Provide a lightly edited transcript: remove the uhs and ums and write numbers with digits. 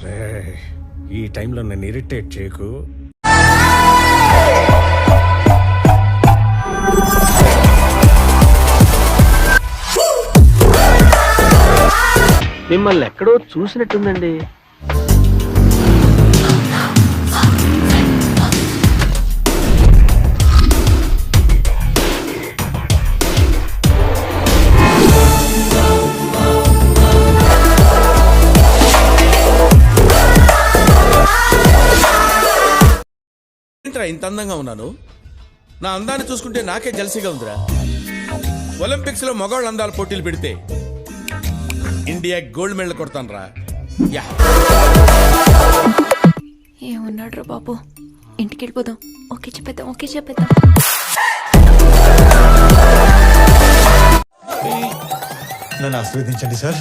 రేయ్, ఈ టైంలో నన్ను ఇరిటేట్ చేయకు. మిమ్మల్ని ఎక్కడో చూసినట్టుందండి. ఏంట్రా ఇంత అందంగా ఉన్నాను? నా అందాన్ని చూసుకుంటే నాకే జలసిగా ఉందిరా. ఒలింపిక్స్ లో మగవాళ్ళ అందాల పోటీలు పెడితే ఇండియా గోల్డ్ మెడల్ కొడతాను రా. యా ఏమన్నాడు రా బాబు, ఇంటికి వెళ్ళిపోదాం. ఓకే చెప్పేద్దాం. నన్ను ఆశీర్వదించండి సార్.